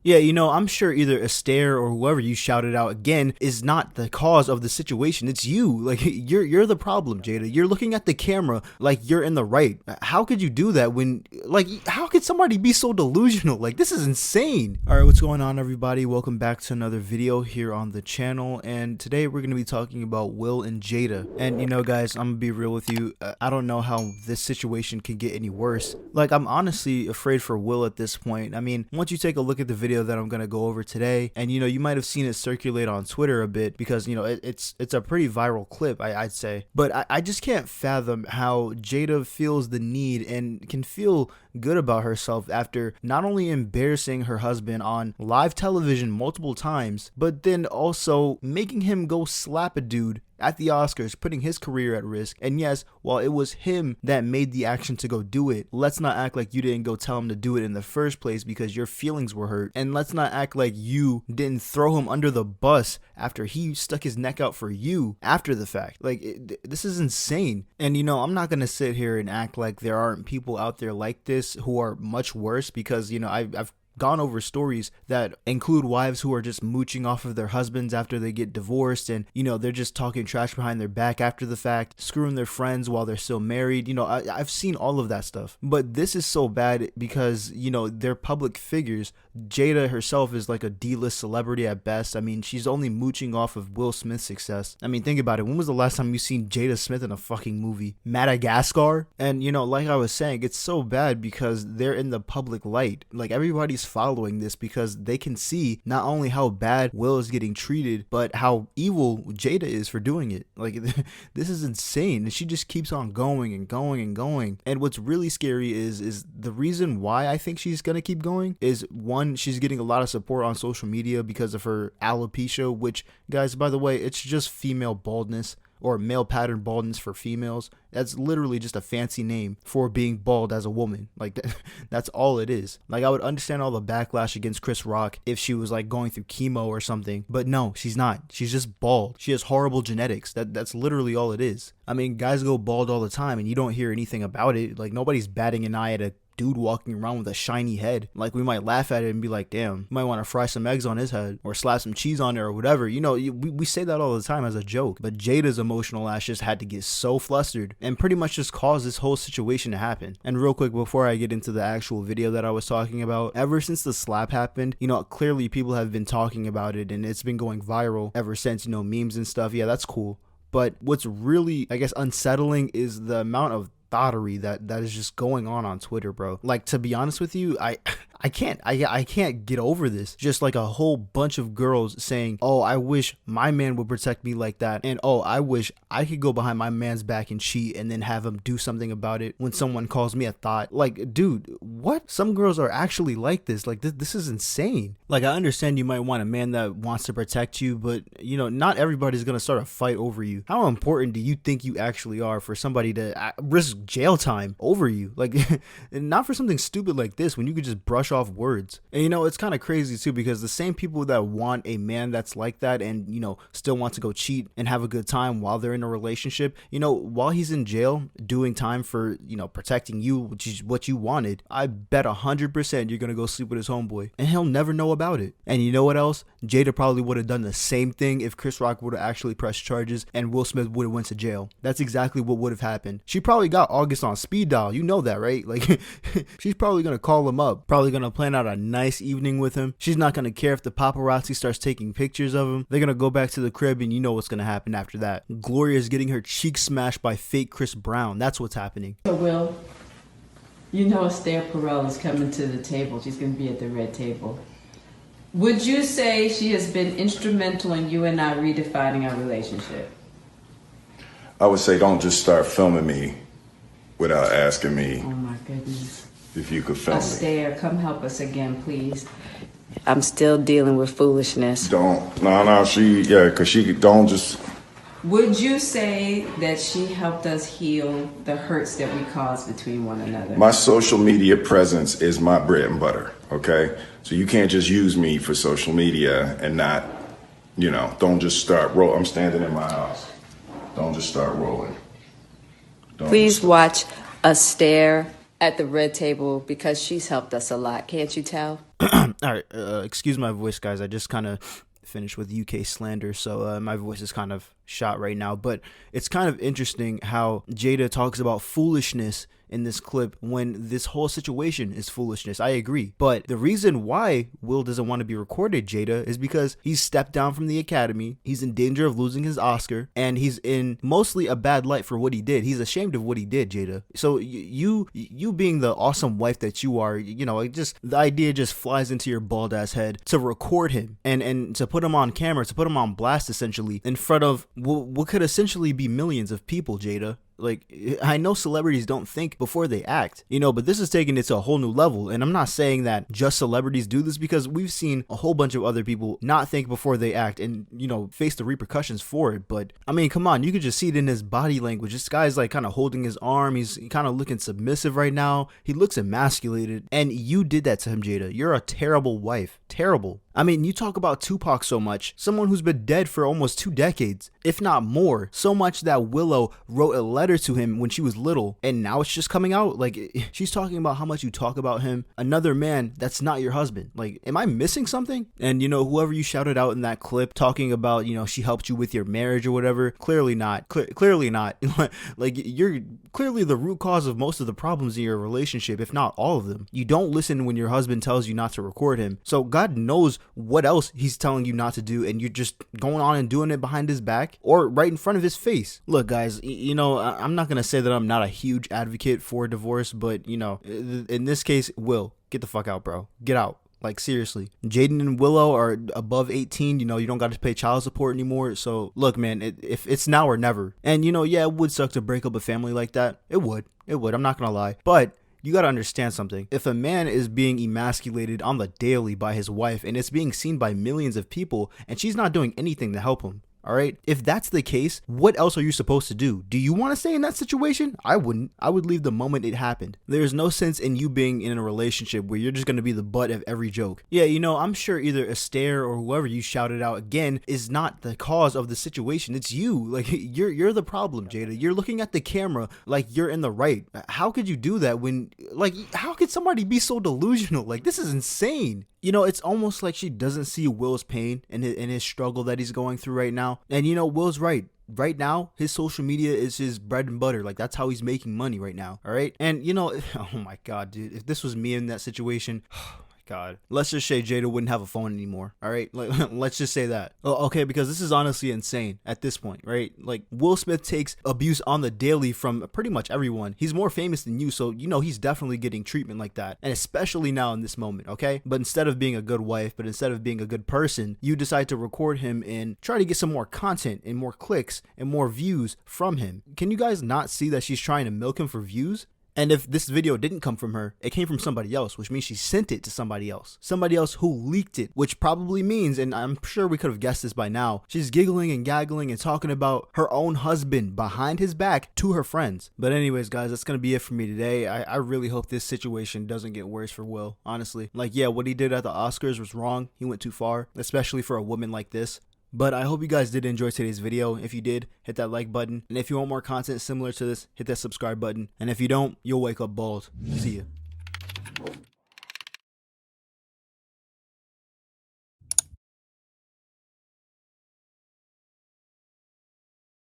Yeah, I'm sure either Astaire or whoever you shouted out again is not the cause of the situation. It's you. Like you're the problem, Jada. You're looking at the camera like you're in the right. How could you do that when how could somebody be so delusional? Like this is insane. All right, what's going on, everybody? Welcome back to another video here on the channel, and today we're going to be talking about Will and Jada. And guys, I'm going to be real with you. I don't know how this situation can get any worse. Like I'm honestly afraid for Will at this point. I mean, once you take a look at the video that I'm gonna go over today, and you might have seen it circulate on Twitter a bit because it's a pretty viral clip, I'd say. But I just can't fathom how Jada feels the need and can feel good about herself after not only embarrassing her husband on live television multiple times, but then also making him go slap a dude at the Oscars, putting his career at risk. And yes, while it was him that made the action to go do it, let's not act like you didn't go tell him to do it in the first place because your feelings were hurt. And let's not act like you didn't throw him under the bus after he stuck his neck out for you after the fact. This is insane. And I'm not gonna sit here and act like there aren't people out there like this who are much worse, because I've gone over stories that include wives who are just mooching off of their husbands after they get divorced, and they're just talking trash behind their back after the fact, screwing their friends while they're still married. I've seen all of that stuff, but this is so bad because they're public figures. Jada herself is like a D-list celebrity at best. I mean, she's only mooching off of Will Smith's success. I mean, think about it. When was the last time you seen Jada Smith in a fucking movie? Madagascar? And like I was saying, it's so bad because they're in the public light. Like everybody's following this because they can see not only how bad Will is getting treated, but how evil Jada is for doing it. Like this is insane, and she just keeps on going and going and going. And what's really scary is the reason why I think she's gonna keep going is, one, she's getting a lot of support on social media because of her alopecia, which, guys, by the way, it's just female baldness, or male pattern baldness for females. That's literally just a fancy name for being bald as a woman. Like that's all it is. Like I would understand all the backlash against Chris Rock if she was like going through chemo or something, but no, she's not. She's just bald. She has horrible genetics. That's literally all it is. I mean, guys go bald all the time and you don't hear anything about it. Like nobody's batting an eye at a dude walking around with a shiny head. Like we might laugh at it and be like, damn, you might want to fry some eggs on his head or slap some cheese on it or whatever. We say that all the time as a joke, but Jada's emotional ass just had to get so flustered and pretty much just caused this whole situation to happen. And real quick, before I get into the actual video that I was talking about, ever since the slap happened, clearly people have been talking about it and it's been going viral ever since, memes and stuff. Yeah, that's cool. But what's really, I guess, unsettling is the amount of thottery that is just going on Twitter, bro. Like, to be honest with you, I can't get over this. Just like a whole bunch of girls saying, oh, I wish my man would protect me like that, and oh, I wish I could go behind my man's back and cheat and then have him do something about it when someone calls me a thought. Like, dude, what? Some girls are actually like this. Like this is insane. Like, I understand you might want a man that wants to protect you, but not everybody's gonna start a fight over you. How important do you think you actually are for somebody to risk jail time over you? Like and not for something stupid like this when you could just brush off words. And it's kind of crazy too, because the same people that want a man that's like that and still want to go cheat and have a good time while they're in a relationship, while he's in jail doing time for protecting you, which is what you wanted, I bet 100% you're gonna go sleep with his homeboy and he'll never know about it. And you know what else? Jada probably would have done the same thing if Chris Rock would have actually pressed charges and Will Smith would have went to jail. That's exactly what would have happened. She probably got August on speed dial. You know that, right? Like she's probably gonna call him up, probably gonna plan out a nice evening with him. She's not gonna care if the paparazzi starts taking pictures of him. They're gonna go back to the crib, and you know what's gonna happen after that. Gloria's getting her cheek smashed by fake Chris Brown. That's what's happening. So Will, Astaire Perel is coming to the table. She's gonna be at the red table. Would you say she has been instrumental in you and I redefining our relationship? I would say don't just start filming me without asking me. Oh my goodness. If you could film me. Astaire, come help us again, please. I'm still dealing with foolishness. Because she don't just. Would you say that she helped us heal the hurts that we caused between one another? My social media presence is my bread and butter, okay? So you can't just use me for social media and not, don't just start roll. I'm standing in my house. Don't just start rolling. Please watch Astaire at the red table because she's helped us a lot. Can't you tell? All right, excuse my voice, guys. I just kind of finished with UK slander, so my voice is kind of shot right now. But it's kind of interesting how Jada talks about foolishness in this clip when this whole situation is foolishness. I agree. But the reason why Will doesn't want to be recorded, Jada, is because he's stepped down from the academy. He's in danger of losing his Oscar, and he's in mostly a bad light for what he did. He's ashamed of what he did, Jada. So you being the awesome wife that you are, you know, it just, the idea just flies into your bald ass head to record him and to put him on camera, to put him on blast essentially in front of what could essentially be millions of people, Jada. Like, I know celebrities don't think before they act, you know, but this is taking it to a whole new level. And I'm not saying that just celebrities do this, because we've seen a whole bunch of other people not think before they act and, you know, face the repercussions for it. But I mean, come on, you could just see it in his body language. This guy's like kind of holding his arm. He's kind of looking submissive right now. He looks emasculated. And you did that to him, Jada. You're a terrible wife. Terrible. I mean, you talk about Tupac so much, someone who's been dead for almost 2 decades, if not more, so much that Willow wrote a letter to him when she was little, and now it's just coming out. Like, she's talking about how much you talk about him, another man that's not your husband. Like, am I missing something? And, you know, whoever you shouted out in that clip talking about, you know, she helped you with your marriage or whatever, clearly not. Clearly not. Like, you're clearly the root cause of most of the problems in your relationship, if not all of them. You don't listen when your husband tells you not to record him. So God knows what else he's telling you not to do, and you're just going on and doing it behind his back or right in front of his face. Look, guys, you know, I'm not gonna say that I'm not a huge advocate for divorce, but, you know, in this case, Will, get the fuck out, bro. Get out. Like, seriously. Jaden and Willow are above 18. You know, you don't got to pay child support anymore. So, look, man, if it's now or never. And, you know, yeah, it would suck to break up a family like that. It would. I'm not gonna lie. But you gotta understand something. If a man is being emasculated on the daily by his wife, and it's being seen by millions of people, and she's not doing anything to help him, all right? If that's the case, what else are you supposed to do? Do you want to stay in that situation? I wouldn't. I would leave the moment it happened. There's no sense in you being in a relationship where you're just going to be the butt of every joke. Yeah, you know, I'm sure either Esther or whoever you shouted out again is not the cause of the situation. It's you. Like, you're the problem, Jada. You're looking at the camera like you're in the right. How could you do that when, like, how could somebody be so delusional? Like, this is insane. You know, it's almost like she doesn't see Will's pain and his struggle that he's going through right now. And, you know, Will's right. Right now, his social media is his bread and butter. Like, that's how he's making money right now. All right. And, you know, oh my God, dude, if this was me in that situation, God, let's just say Jada wouldn't have a phone anymore. All right, like, let's just say that. Oh, okay, because this is honestly insane at this point, right? Like, Will Smith takes abuse on the daily from pretty much everyone. He's more famous than you, so you know he's definitely getting treatment like that, and especially now in this moment. Okay, but instead of being a good wife, but instead of being a good person, you decide to record him and try to get some more content and more clicks and more views from him. Can you guys not see that she's trying to milk him for views? And if this video didn't come from her, it came from somebody else, which means she sent it to somebody else who leaked it, which probably means, and I'm sure we could have guessed this by now, she's giggling and gaggling and talking about her own husband behind his back to her friends. But anyways, guys, that's going to be it for me today. I really hope this situation doesn't get worse for Will, honestly. Like, yeah, what he did at the Oscars was wrong. He went too far, especially for a woman like this. But I hope you guys did enjoy today's video. If you did, hit that like button. And if you want more content similar to this, hit that subscribe button. And if you don't, you'll wake up bald. See ya.